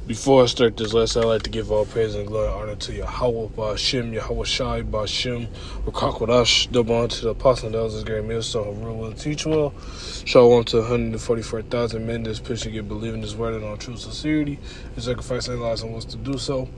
Before I start this lesson, I'd like to give all praise and glory and honor to Yahweh, Ba'ashem, Yahweh Shai, Ba'ashem, Rakakwadash, double honor to the apostle and elders, great millstone, who rule and teach well. Shalom to 144,000 men that's pushing and believing this word in all true sincerity and sacrificing their lives and wants to do so.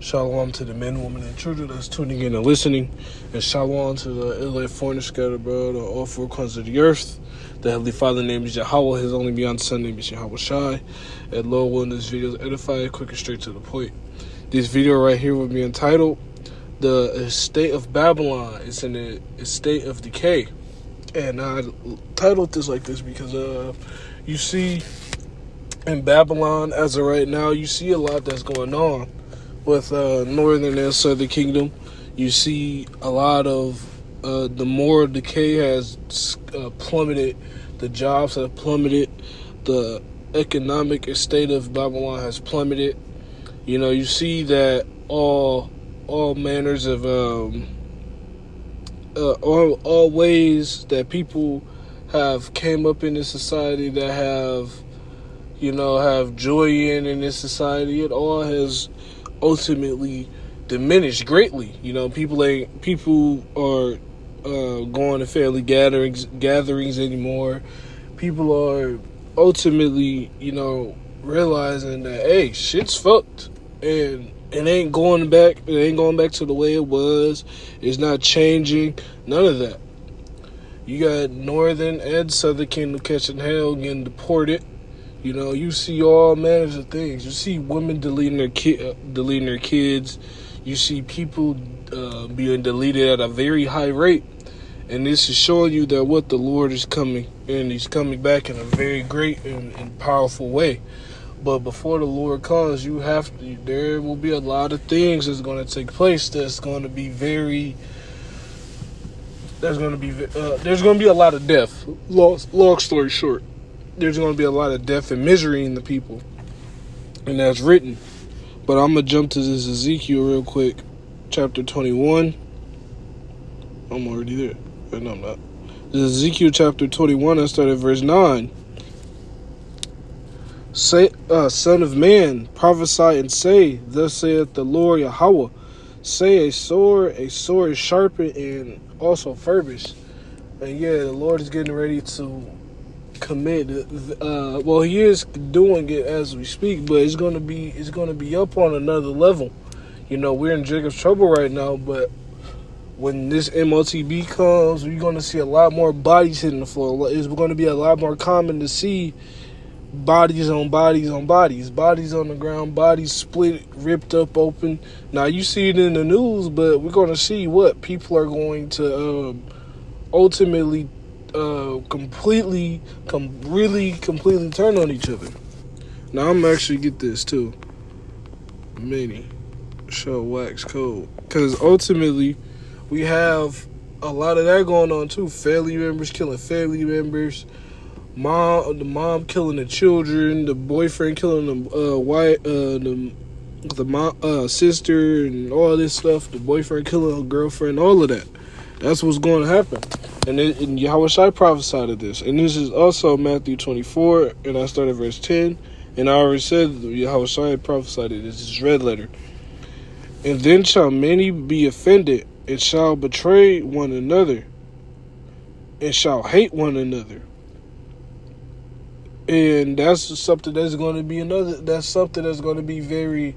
Shalom to the men, women, and children that's tuning in and listening. And shalom to the Israelite foreigners scattered abroad on all four corners of the earth. The Heavenly Father name is Yahweh, His only begotten Son name is Yahweh Shai. And Lord willing, this video is edified, quick and straight to the point. This video right here will be entitled, The Estate of Babylon. It's in the Estate of Decay. And I titled this like this because you see in Babylon, as of right now, you see a lot that's going on with northern and southern kingdom. You see a lot of the moral decay has plummeted, the jobs have plummeted, the economic state of Babylon has plummeted. You know, you see that all manners of all ways that people have came up in this society that have joy in this society, it all has ultimately diminished greatly. You know, people are going to family gatherings anymore. People are ultimately, realizing that, hey, shit's fucked, and it ain't going back. It ain't going back to the way it was. It's not changing. None of that. You got northern and southern kingdom catching hell, getting deported. You know, you see all manners of things. You see women deleting their kids. You see people being deleted at a very high rate. And this is showing you that what the Lord is coming, and He's coming back in a very great and powerful way. But before the Lord comes, there will be a lot of things that's going to take place. There's going to be a lot of death. Long story short, there's going to be a lot of death and misery in the people, and that's written. But I'm gonna jump to this Ezekiel real quick, chapter 21. I'm already there. No, I'm not. This is Ezekiel chapter 21. I start at verse 9. Say, son of man, prophesy and say, thus saith the Lord Yahweh. Say, a sword is sharpened and also furbished. And yeah, the Lord is getting ready to commit. He is doing it as we speak, but it's gonna be up on another level. You know, we're in Jacob's trouble right now, but when this MOTB comes, we're going to see a lot more bodies hitting the floor. It's going to be a lot more common to see bodies on bodies on bodies. Bodies on the ground, bodies split, ripped up open. Now, you see it in the news, but we're going to see what people are going to ultimately completely turn on each other. Now, I'm going to actually get this, too. Many. Show wax code. Because ultimately, we have a lot of that going on too. Family members killing family members, the mom killing the children, the boyfriend killing the mom, sister, and all this stuff. The boyfriend killing her girlfriend, all of that. That's what's going to happen. And Yahweh Shai prophesied of this. And this is also Matthew 24, and I started verse 10. And I already said Yahweh Shai prophesied it. This is red letter. And then shall many be offended, and shall betray one another, and shall hate one another. And that's something that's going to be very,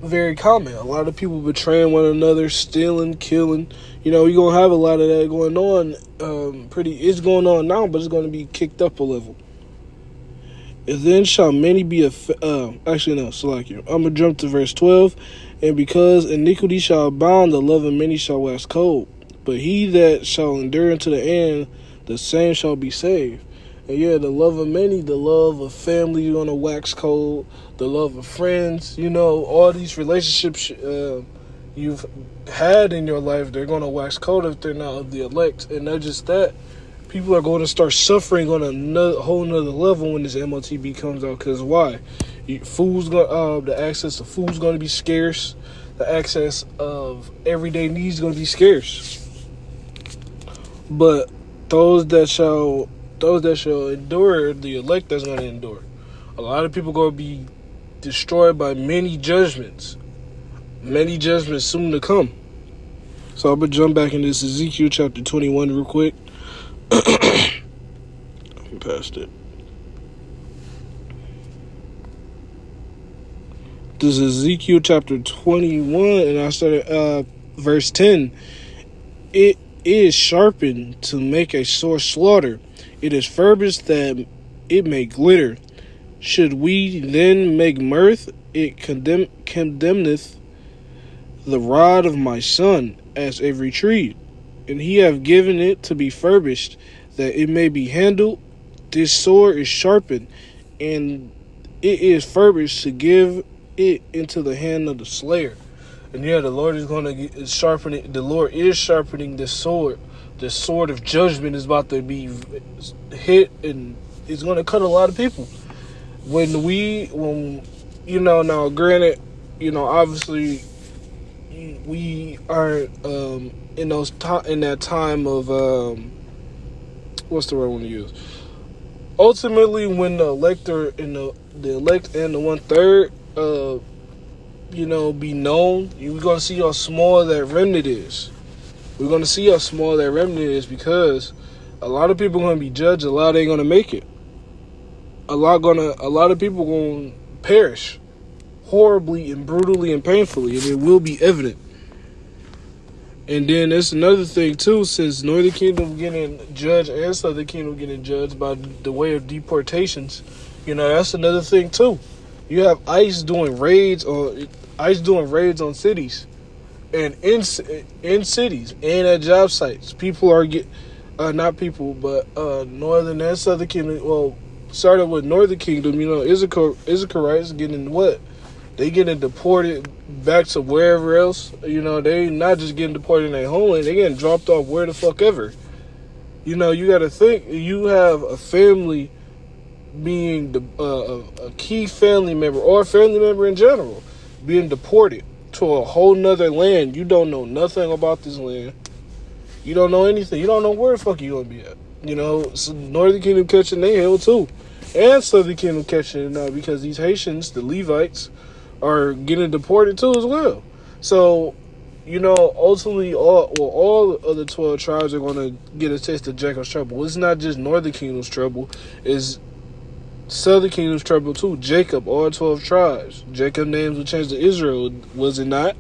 very common. A lot of people betraying one another, stealing, killing. You know, you're going to have a lot of that going on. It's going on now, but it's going to be kicked up a level. And then shall many be I'm going to jump to verse 12. And because iniquity shall abound, the love of many shall wax cold. But he that shall endure unto the end, the same shall be saved. And yeah, the love of many, the love of family, you're going to wax cold. The love of friends, all these relationships you've had in your life, they're going to wax cold if they're not of the elect. And not just that, people are going to start suffering on a whole nother level when this MOTB comes out. Because why? The access to food's going to be scarce. The access of everyday needs is going to be scarce. But those that shall endure, the elect that's going to endure. A lot of people going to be destroyed by many judgments. Many judgments soon to come. So I'm going to jump back into this Ezekiel chapter 21 real quick. I'm past it. This is Ezekiel chapter 21, and I started verse 10. It is sharpened to make a sore slaughter. It is furbished that it may glitter. Should we then make mirth? It condemneth the rod of my son as a retreat, and he have given it to be furbished, that it may be handled. This sword is sharpened, and it is furbished to give it into the hand of the slayer. And yeah, the Lord is going to sharpen it. The Lord is sharpening this sword. The sword of judgment is about to be hit, and it's going to cut a lot of people. When now granted, obviously we aren't in that time of what's the word I want to use? Ultimately, when the elector and the elect and the 1/3 be known, we're gonna see how small that remnant is. We're gonna see how small that remnant is, because a lot of people are gonna be judged. A lot ain't gonna make it. A lot of people gonna perish horribly and brutally and painfully, and it will be evident. And then there's another thing too, since Northern Kingdom getting judged and Southern Kingdom getting judged by the way of deportations, that's another thing too. You have ICE doing raids on cities, and in cities and at job sites. People are Northern and Southern Kingdom. Well, started with Northern Kingdom. Issacharites getting what? They getting deported back to wherever else. They not just getting deported in their homeland. They getting dropped off where the fuck ever. You got to think. You have a family being a key family member, or a family member in general, being deported to a whole nother land. You don't know nothing about this land. You don't know anything. You don't know where the fuck you gonna be at. So Northern Kingdom catching their hell too, and Southern Kingdom catching it now, because these Haitians, the Levites, are getting deported too as well. So, ultimately, all of the 12 tribes are going to get a taste of Jacob's trouble. It's not just Northern Kingdom's trouble. It's Southern Kingdom's trouble too. Jacob, all 12 tribes. Jacob's names were changed to Israel, was it not?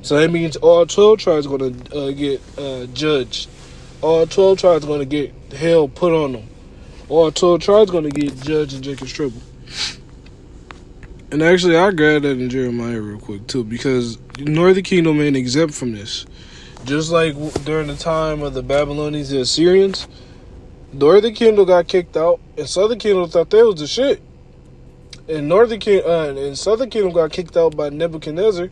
So that means all 12 tribes are going to get judged. All 12 tribes are going to get hell put on them. All 12 tribes are going to get judged in Jacob's trouble. And actually, I grabbed that in Jeremiah real quick, too, because Northern Kingdom ain't exempt from this. Just like during the time of the Babylonians and Assyrians, Northern Kingdom got kicked out, and Southern Kingdom thought they was the shit. And Southern Kingdom got kicked out by Nebuchadnezzar,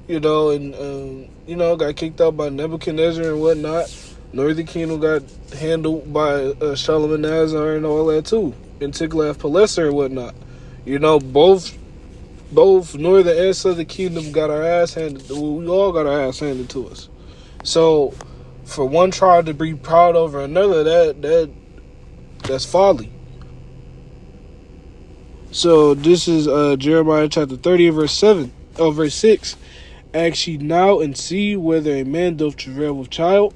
got kicked out by Nebuchadnezzar and whatnot. Northern Kingdom got handled by Shalmaneser and all that, too, and Tiglath-Pileser and whatnot. Both Northern and Southern Kingdom got our ass handed. We all got our ass handed to us. So, for one tribe to be proud over another, that's folly. So this is Jeremiah chapter 30, verse 6. Ask ye now and see whether a man doth travail with child.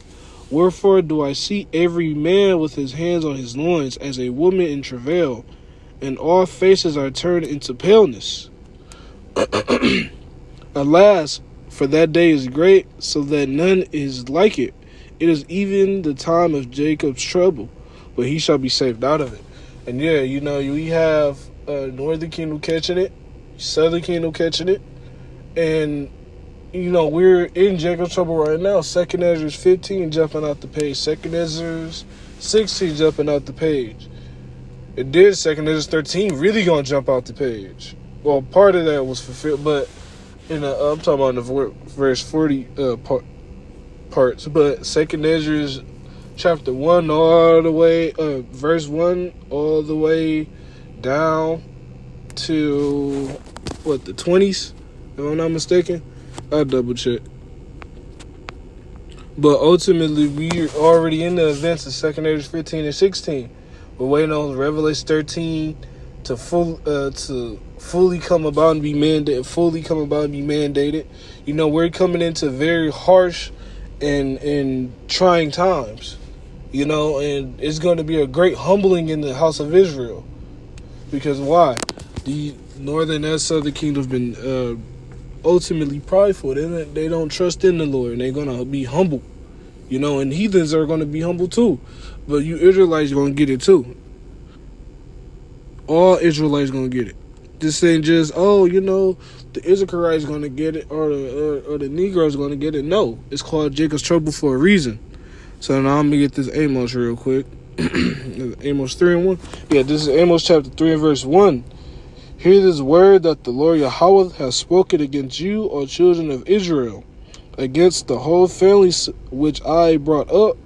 Wherefore do I see every man with his hands on his loins, as a woman in travail, and all faces are turned into paleness. Alas, for that day is great, so that none is like it. It is even the time of Jacob's trouble, but he shall be saved out of it. And yeah, we have Northern Kingdom catching it, Southern Kingdom catching it, and we're in Jacob's trouble right now. 2nd Ezra 15 jumping out the page, 2nd Ezra 16 jumping out the page. It did. 2nd Ezra 13 really gonna jump out the page. Well, part of that was fulfilled, but I'm talking about the verse 40 parts. But 2nd Ezra chapter 1 all the way, verse 1 all the way down to the 20s, if I'm not mistaken. I'll double check. But ultimately, we're already in the events of 2nd Ezra 15 and 16. We're waiting on Revelation 13 to fully come about and be mandated. You know, we're coming into very harsh and trying times. You know, and it's going to be a great humbling in the house of Israel. Because why? The northern and southern kingdom have been ultimately prideful. They don't trust in the Lord, and they're going to be humble. You know, and heathens are going to be humble too. But you Israelites are going to get it too. All Israelites going to get it. This ain't just, the Israelites going to get it or the Negroes going to get it. No, it's called Jacob's trouble for a reason. So now I'm going to get this Amos real quick. Amos 3:1. Yeah, this is Amos chapter 3 and verse 1. Hear this word that the Lord Yahweh has spoken against you, O children of Israel, against the whole family which I brought up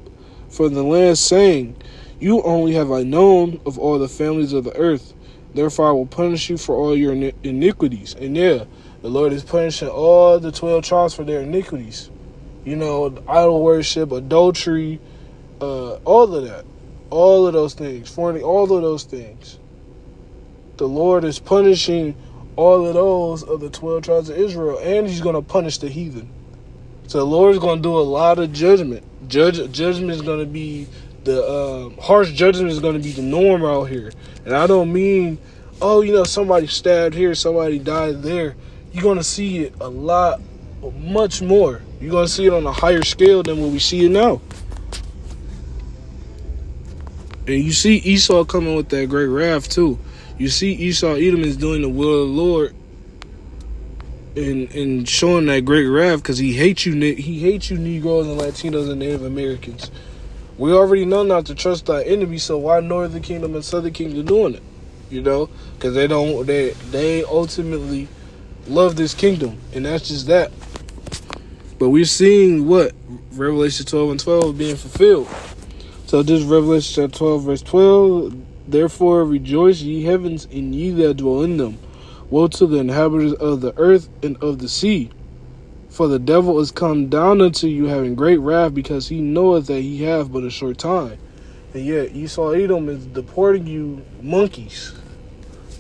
from the land, saying, you only have I known of all the families of the earth. Therefore I will punish you for all your iniquities. And yeah, the Lord is punishing all the 12 tribes for their iniquities. You know, idol worship, adultery, all of that. All of those things. All of those things. The Lord is punishing all of those of the 12 tribes of Israel. And he's going to punish the heathen. So the Lord is going to do a lot of judgment. Judgment is going to be the harsh judgment is going to be the norm out here. And I don't mean, somebody stabbed here, somebody died there. You're going to see it much more. You're going to see it on a higher scale than what we see it now. And you see Esau coming with that great wrath too. You see Esau, Edom is doing the will of the Lord and showing that great wrath because he hates you. He hates you Negroes and Latinos and Native Americans. We already know not to trust our enemies, so why Northern Kingdom and Southern Kingdom doing it? You know, because they ultimately love this kingdom, and that's just that. But we're seeing what Revelation 12 and 12 being fulfilled. So this Revelation chapter 12 verse 12. Therefore rejoice ye heavens, and ye that dwell in them. Woe to the inhabitants of the earth and of the sea. For the devil is come down unto you, having great wrath, because he knoweth that he hath but a short time. And yet Esau Edom is deporting you monkeys.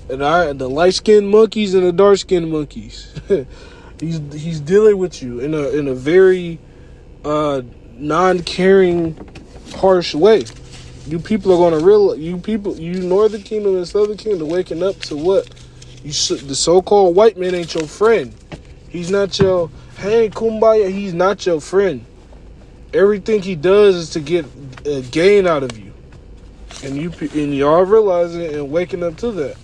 And the light-skinned monkeys and the dark-skinned monkeys. he's dealing with you in a very non-caring, harsh way. You people are going to realize, you Northern Kingdom and Southern Kingdom waking up to what? The so-called white man ain't your friend. He's not your, hey, kumbaya, he's not your friend. Everything he does is to get a gain out of you. And y'all realizing it and waking up to that.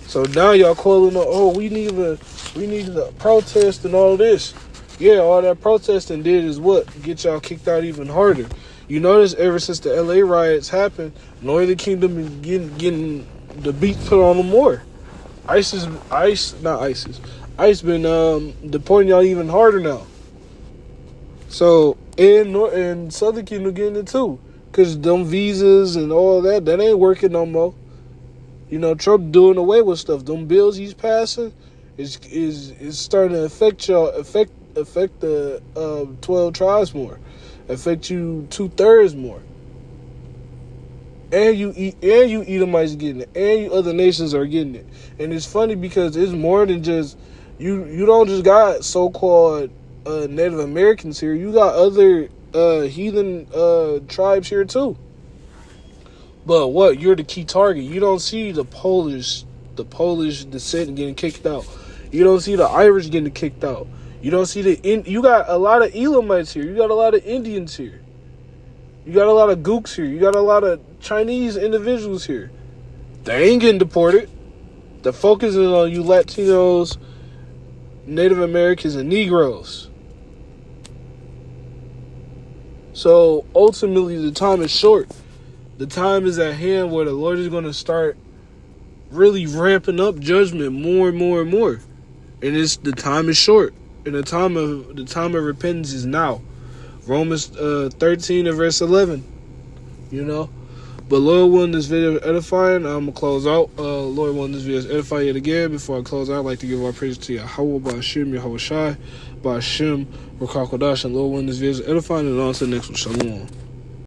So now y'all calling up, we need to protest and all this. Yeah, all that protesting did is what? Get y'all kicked out even harder. You notice ever since the LA riots happened, Northern Kingdom is getting the beat put on them more. ICE been deporting y'all even harder now. So and Southern Kingdom getting it too, cause them visas and all that ain't working no more. You know, Trump doing away with stuff. Them bills he's passing is starting to affect y'all, affect the 12 tribes more, affect you 2/3 more. And you Edomites getting it, and you other nations are getting it. And it's funny because it's more than just you don't just got so-called Native Americans here. You got other heathen tribes here too. But what? You're the key target. You don't see the Polish descent getting kicked out. You don't see the Irish getting kicked out. You don't see you got a lot of Elamites here. You got a lot of Indians here. You got a lot of Gooks here. You got a lot of Chinese individuals here. They ain't getting deported. The focus is on you Latinos, Native Americans, and Negroes. So ultimately the time is short. The time is at hand where the Lord is going to start really ramping up judgment more and more and more. And the time is short. And the time of repentance is now. Romans 13 and verse 11. You know. But Lord willing, this video is edifying. I'm going to close out. Lord willing, this video is edifying yet again. Before I close out, I'd like to give our praise to Yahweh, Ba'ashim, Yahweh Shai, Ba'ashim, Rakakodash. And Lord willing, this video is edifying. And on to the next one. Shalom.